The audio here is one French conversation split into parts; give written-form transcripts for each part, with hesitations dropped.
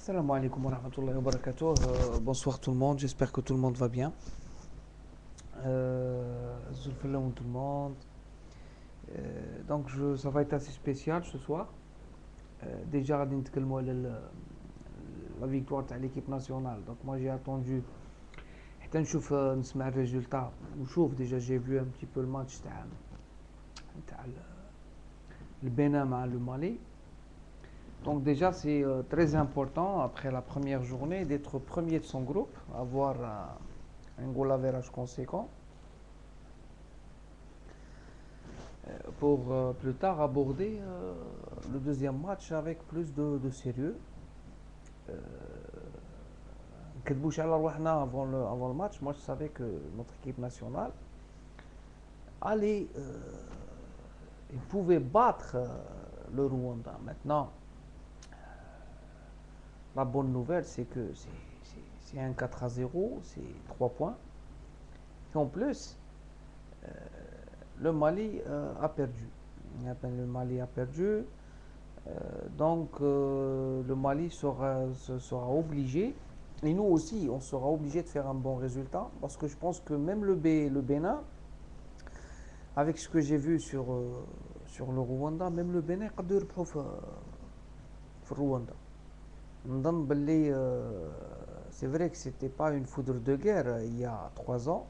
Salam alaikum wa rahmatullahi wa barakatuh. Bonsoir tout le monde, j'espère que tout le monde va bien. Zulfelloum tout le monde. Ça va être assez spécial ce soir. Déjà, غادي نتكلموا على la victoire de l'équipe nationale. Donc moi j'ai attendu حتى نشوف نسمع الريزولتا ونشوف déjà j'ai vu un petit peu le match تاع le Bénin مع le Mali. Donc déjà, c'est très important, après la première journée, d'être premier de son groupe, avoir un goal average conséquent, pour plus tard aborder le deuxième match avec plus de sérieux. كدبوش على روحنا avant le match, moi je savais que notre équipe nationale allait, il pouvait battre le Rwanda. Maintenant, la bonne nouvelle, c'est que c'est un 4-0, c'est 3 points. Et en plus, le Mali a perdu. Le Mali a perdu. Le Mali sera obligé, et nous aussi, on sera obligé de faire un bon résultat. Parce que je pense que même le Bénin, avec ce que j'ai vu sur le Rwanda, même le Bénin, قدروا يربحوا في Rwanda. C'est vrai que c'était pas une foudre de guerre il y a 3 ans.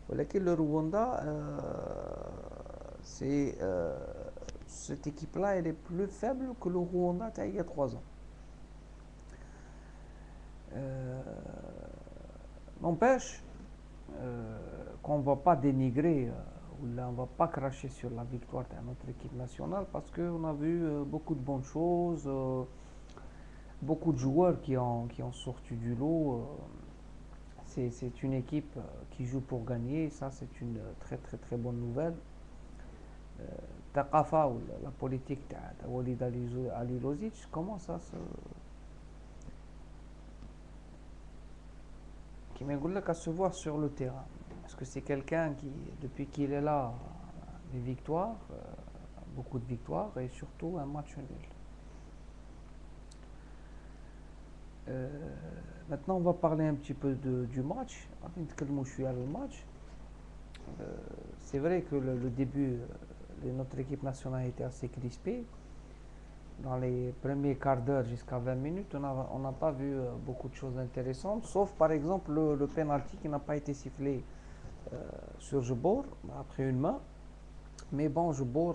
Le Rwanda, cette équipe-là, elle est plus faible que le Rwanda il y a 3 ans. N'empêche qu'on ne va pas dénigrer ou on ne va pas cracher sur la victoire de notre équipe nationale parce qu'on a vu beaucoup de bonnes choses. Beaucoup de joueurs qui ont sorti du lot. C'est une équipe qui joue pour gagner. Ça, c'est une très très très bonne nouvelle. Taqafa ou la politique de Walid Alilozic commence à se voir sur le terrain. Parce que c'est quelqu'un qui, depuis qu'il est là, des victoires, beaucoup de victoires et surtout un match nul. Maintenant, on va parler un petit peu du match. Je suis allé au match. C'est vrai que le début de notre équipe nationale était assez crispé. Dans les premiers quarts d'heure jusqu'à 20 minutes, on n'a pas vu beaucoup de choses intéressantes, sauf par exemple le penalty qui n'a pas été sifflé sur Jebour après une main. Mais bon, Jebour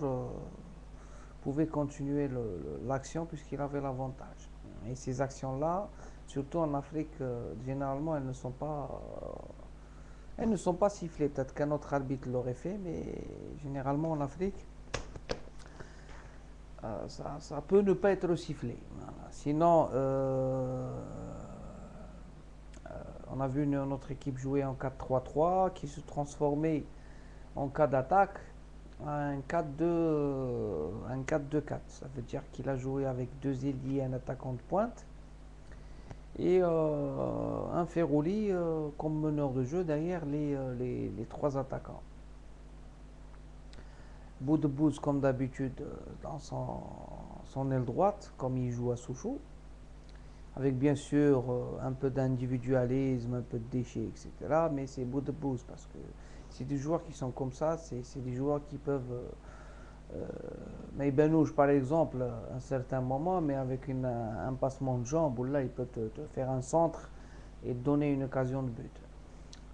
pouvait continuer l'action puisqu'il avait l'avantage. Et ces actions-là, surtout en Afrique, généralement, elles ne sont pas sifflées. Peut-être qu'un autre arbitre l'aurait fait, mais généralement en Afrique, ça peut ne pas être sifflé. Voilà. Sinon, on a vu notre équipe jouer en 4-3-3 qui se transformait en cas d'attaque un 4-2-4. Ça veut dire qu'il a joué avec 2 ailiers, un attaquant de pointe et un Ferrouli comme meneur de jeu derrière les 3 attaquants. Boudebouz comme d'habitude dans son aile droite, comme il joue à Sochaux, avec bien sûr un peu d'individualisme, un peu de déchets, etc. Mais c'est Boudebouz parce que c'est des joueurs qui sont comme ça, c'est des joueurs qui peuvent... mais Benouche par exemple, à un certain moment, mais avec un passement de jambes, là il peut te faire un centre et te donner une occasion de but.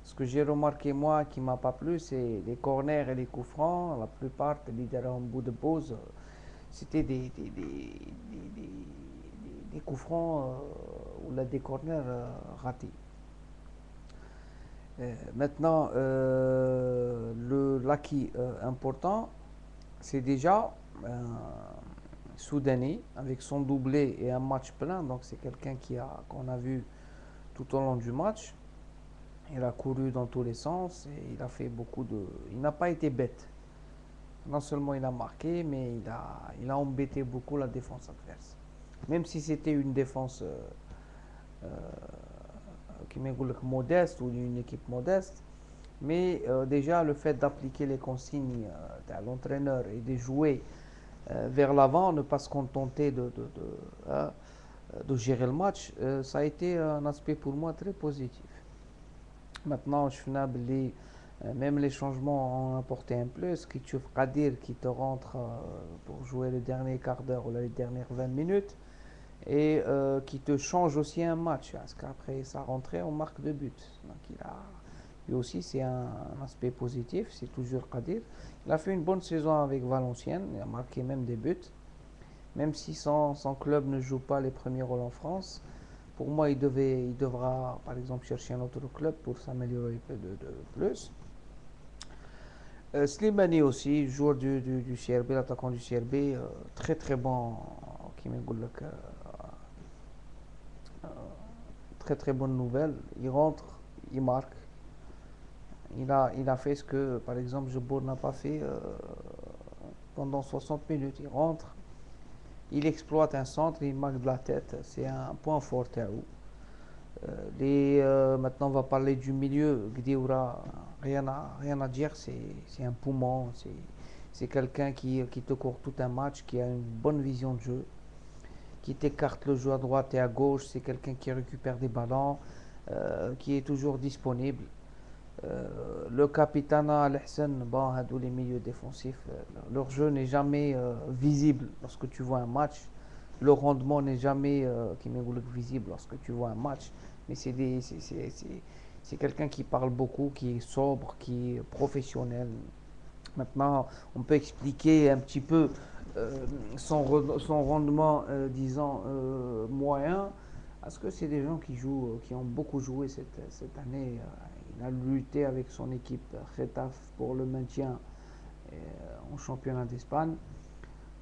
Ce que j'ai remarqué moi qui m'a pas plu, c'est les corners et les coups francs. La plupart des leaders en bout de pause, c'était des coups francs ou des corners ratés. Maintenant, l'acquis important, c'est déjà Soudanais avec son doublé et un match plein. Donc c'est quelqu'un qu'on a vu tout au long du match. Il a couru dans tous les sens et il a fait il n'a pas été bête. Non seulement il a marqué, mais il a embêté beaucoup la défense adverse. Même si c'était une défense qui modeste ou une équipe modeste, mais déjà le fait d'appliquer les consignes de l'entraîneur et de jouer vers l'avant, ne pas se contenter de gérer le match, ça a été un aspect pour moi très positif. Maintenant, je finis même les changements ont apporté un plus. Qui tu Qadir qui te rentre pour jouer le dernier quart d'heure ou les dernières 20 minutes et qui te change aussi un match. Parce qu'après sa rentrée, on marque 2 buts. Donc lui aussi, c'est un aspect positif. C'est toujours Qadir. Il a fait une bonne saison avec Valenciennes. Il a marqué même des buts. Même si son club ne joue pas les premiers rôles en France, pour moi, il devra, par exemple, chercher un autre club pour s'améliorer un peu de plus. Slimani aussi, joueur du CRB, l'attaquant du CRB, très très bon, qui très très bonne nouvelle. Il rentre, il marque. Il a fait ce que, par exemple, Jebour n'a pas fait pendant 60 minutes. Il rentre, il exploite un centre, il marque de la tête. C'est un point fort à où. Maintenant, on va parler du milieu. Gdioura, rien à dire, c'est un poumon. C'est quelqu'un qui te court tout un match, qui a une bonne vision de jeu, qui t'écarte le jeu à droite et à gauche. C'est quelqu'un qui récupère des ballons, qui est toujours disponible. Le Capitana, Al-Hassan, bon, les milieux défensifs, leur jeu n'est jamais visible lorsque tu vois un match. Le rendement n'est jamais visible lorsque tu vois un match. Mais c'est quelqu'un qui parle beaucoup, qui est sobre, qui est professionnel. Maintenant, on peut expliquer un petit peu son rendement, disons, moyen. Parce que c'est des gens qui ont beaucoup joué cette année. Il a lutté avec son équipe Getafe pour le maintien en championnat d'Espagne.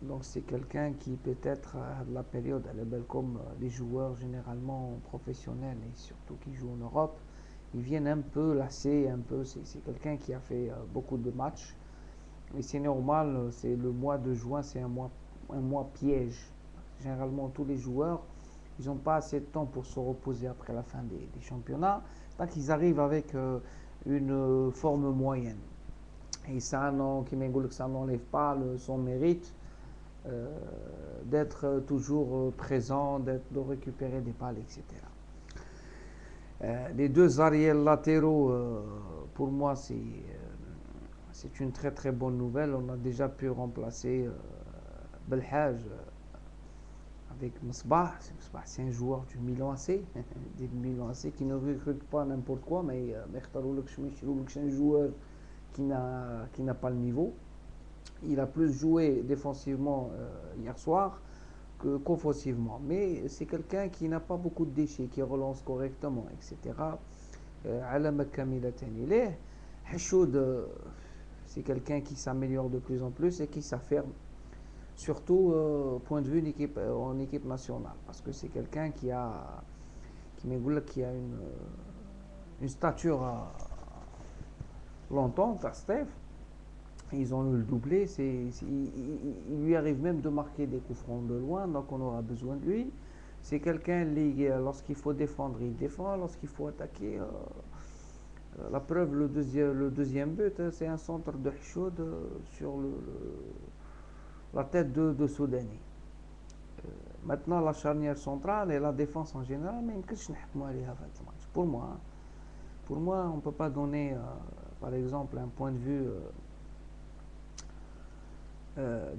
Donc c'est quelqu'un qui peut-être la période, elle est belle comme les joueurs généralement professionnels et surtout qui jouent en Europe, ils viennent un peu lassés, un peu. C'est quelqu'un qui a fait beaucoup de matchs. Et c'est normal, c'est le mois de juin, c'est un mois piège. Généralement, tous les joueurs, ils n'ont pas assez de temps pour se reposer après la fin des championnats. Donc, ils arrivent avec une forme moyenne. Et ça, non, ça n'enlève pas son mérite d'être toujours présent, de récupérer des balles, etc. Les deux arrières latéraux, pour moi, c'est une très très bonne nouvelle. On a déjà pu remplacer Belhaj avec Msbah. Msbah, c'est un joueur du Milan AC, du Milan AC qui ne recrute pas n'importe quoi, mais c'est un joueur qui n'a pas le niveau. Il a plus joué défensivement hier soir qu'offensivement. Mais c'est quelqu'un qui n'a pas beaucoup de déchets, qui relance correctement, etc. Alam Kamilatan Ileh. Hachoud, c'est quelqu'un qui s'améliore de plus en plus et qui s'affirme, surtout point de vue en équipe nationale. Parce que c'est quelqu'un qui a une stature longtemps, Steph. Ils ont eu le doublé. Il lui arrive même de marquer des coups francs de loin, donc on aura besoin de lui. C'est quelqu'un, lorsqu'il faut défendre, il défend. Lorsqu'il faut attaquer, la preuve, le deuxième but, c'est un centre de Hichoud sur la tête de Soudani. Maintenant, la charnière centrale et la défense en général, mais pour moi, on ne peut pas donner, par exemple, un point de vue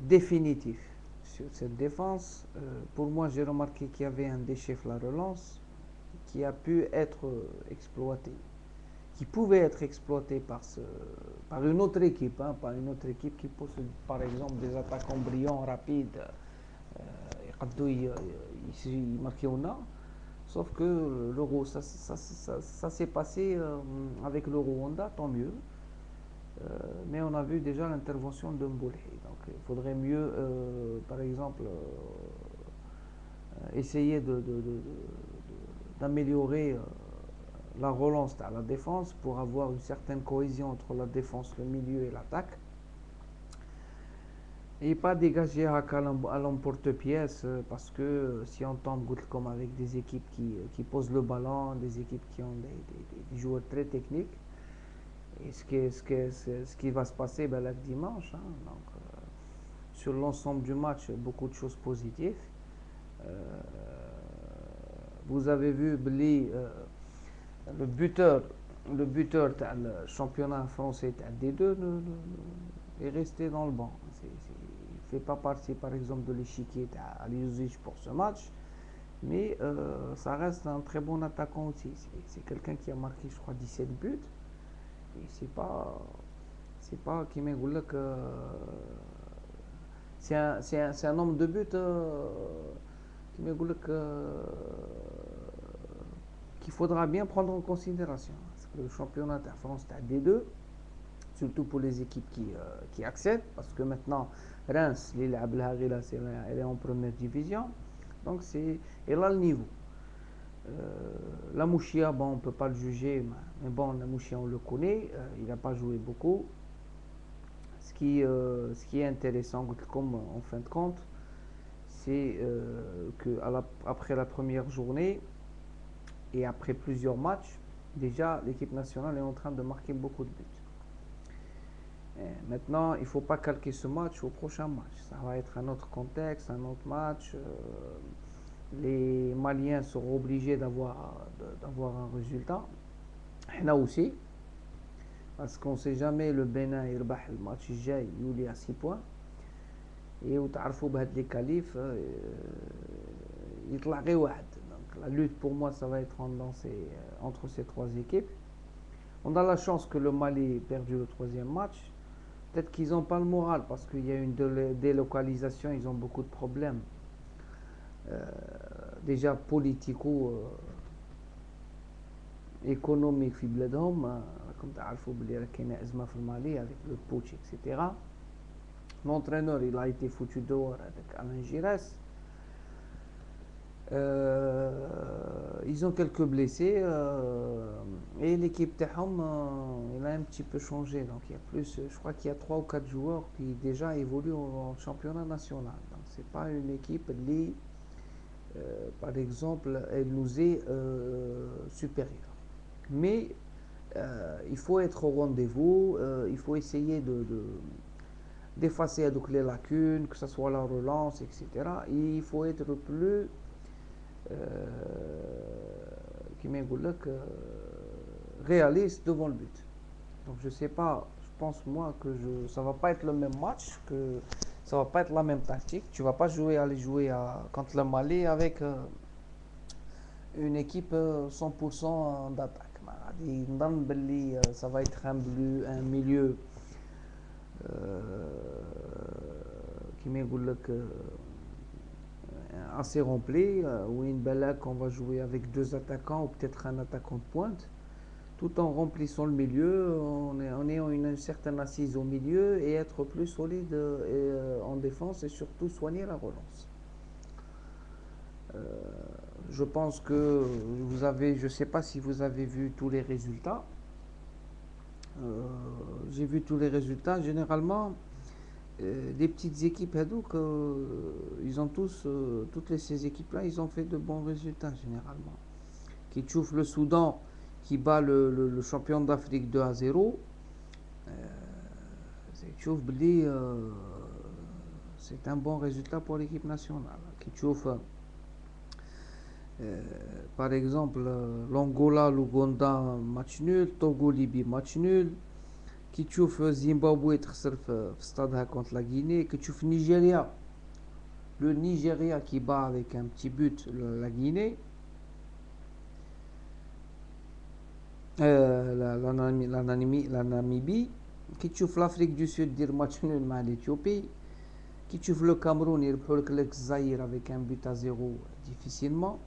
définitif sur cette défense. Pour moi, j'ai remarqué qu'il y avait un déchet la relance qui a pu être exploité, qui pouvait être exploité par une autre équipe, par une autre équipe qui possède par exemple des attaquants brillants, rapides, il marquait au a. Sauf que l'Euro, ça s'est passé avec l'Euro Honda, tant mieux. Mais on a vu déjà l'intervention de Mboulhi. Donc il faudrait mieux, par exemple, essayer d'améliorer la relance à la défense pour avoir une certaine cohésion entre la défense, le milieu et l'attaque. Et pas dégager à l'emporte-pièce parce que si on tombe comme avec des équipes qui posent le ballon, des équipes qui ont des joueurs très techniques, et ce qui va se passer le dimanche, donc, sur l'ensemble du match, beaucoup de choses positives. vous avez vu le buteur, le buteur du championnat français D2 est resté dans le banc. Il ne fait pas partie, par exemple, de l'échiquier à l'usage pour ce match, mais ça reste un très bon attaquant aussi. C'est quelqu'un qui a marqué, je crois, 17 buts. Et c'est pas qui m'a dit que c'est un nombre de buts qui m'a dit qu'il faudra bien prendre en considération. Parce que le championnat de France est à D2, surtout pour les équipes qui accèdent, parce que maintenant, Reims, elle est en première division, donc elle a le niveau. La Mouchia, bon, on ne peut pas le juger, mais bon, la Mouchia, on le connaît, il n'a pas joué beaucoup. Ce qui est intéressant, comme en fin de compte, c'est qu'après la première journée et après plusieurs matchs, déjà l'équipe nationale est en train de marquer beaucoup de buts. Maintenant, il ne faut pas calquer ce match au prochain match. Ça va être un autre contexte, un autre match. Les Maliens seront obligés d'avoir un résultat. Nous aussi. Parce qu'on ne sait jamais, le Bénin il bat le match il est à 6 points. Et vous savez, les qualifs, il y a donc la lutte pour moi, ça va être entre ces trois équipes. On a la chance que le Mali ait perdu le troisième match. Peut-être qu'ils n'ont pas le moral parce qu'il y a une délocalisation, ils ont beaucoup de problèmes. Déjà politico-économiques في بلادهم comme تعرفوا بلي كاينه ازمه في المالي avec le putsch etc. L'entraîneur il a été foutu dehors avec Alain Giresse. Ils ont quelques blessés et l'équipe تاعهم il a un petit peu changé, donc il y a plus, je crois qu'il y a 3 ou 4 joueurs qui déjà évoluent en championnat national, donc c'est pas une équipe qui par exemple elle nous est supérieure, mais il faut être au rendez-vous, il faut essayer d'effacer les lacunes, que ce soit la relance, etc. Et il faut être plus réaliste devant le but. Donc je sais pas, je pense moi que ça va pas être le même match, que ça va pas être la même tactique. Tu vas pas aller jouer contre le Mali avec une équipe 100% d'attaque. Ça va être un milieu qui assez rempli, où on va jouer avec 2 attaquants ou peut-être un attaquant de pointe, tout en remplissant le milieu, en ayant une certaine assise au milieu et être plus solide en défense et surtout soigner la relance. Je pense que je ne sais pas si vous avez vu tous les résultats. J'ai vu tous les résultats. Généralement, les petites équipes ils ont ces équipes-là, ils ont fait de bons résultats généralement. Qui touche le Soudan, qui bat le champion d'Afrique 2-0. C'est un bon résultat pour l'équipe nationale. Qui touche par exemple l'Angola, l'Ouganda, match nul, Togo, Libye, match nul. Qui touche Zimbabwe contre la Guinée, qui touche Nigeria, le Nigeria qui bat avec un petit but la Guinée, la Namibie, qui touche l'Afrique du Sud dire match nul à l'Éthiopie, qui touche le Cameroun il peut le Zaïre avec un but à 0 difficilement.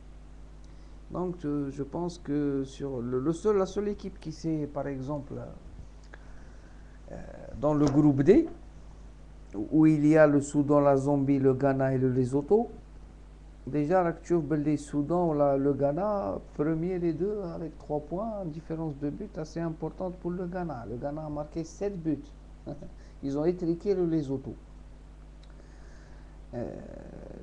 Donc je pense que sur la seule équipe qui s'est par exemple dans le groupe D, où il y a le Soudan, la Zambie, le Ghana et le Lesotho. Déjà, le Soudan, le Ghana, premier les deux avec 3 points, différence de but assez importante pour le Ghana. Le Ghana a marqué 7 buts. Ils ont étriqué le Lesotho.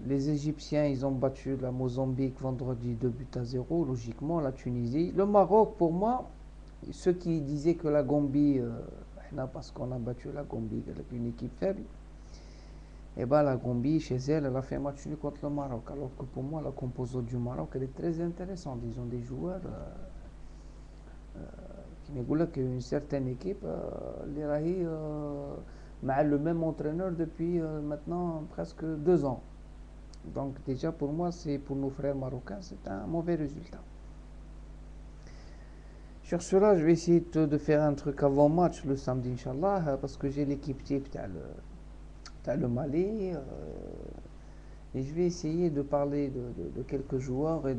Les Égyptiens, ils ont battu la Mozambique vendredi 2-0, logiquement, la Tunisie. Le Maroc, pour moi, ceux qui disaient que la Gambie, parce qu'on a battu la Gambie avec une équipe faible, Et bien la Gambie, chez elle, elle a fait un match nul contre le Maroc. Alors que pour moi, la composante du Maroc, elle est très intéressante. Ils ont des joueurs qui me disent qu'une certaine équipe, les rahi, mais le même entraîneur depuis maintenant presque 2 ans. Donc déjà pour moi, c'est pour nos frères marocains, c'est un mauvais résultat. Sur cela, je vais essayer de faire un truc avant match le samedi, Inch'Allah, parce que j'ai l'équipe type, t'as le Mali, et je vais essayer de parler de quelques joueurs et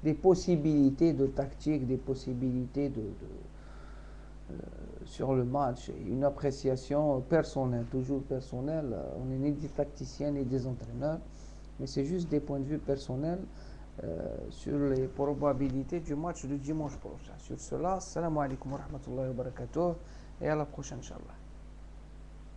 des possibilités de tactique, des possibilités sur le match, une appréciation personnelle, toujours personnelle. On n'est ni des tacticiens ni des entraîneurs, mais c'est juste des points de vue personnels sur les probabilités du match du dimanche prochain. Sur cela, salam alaikum wa rahmatullahi wa barakatuh et à la prochaine, Inch'Allah.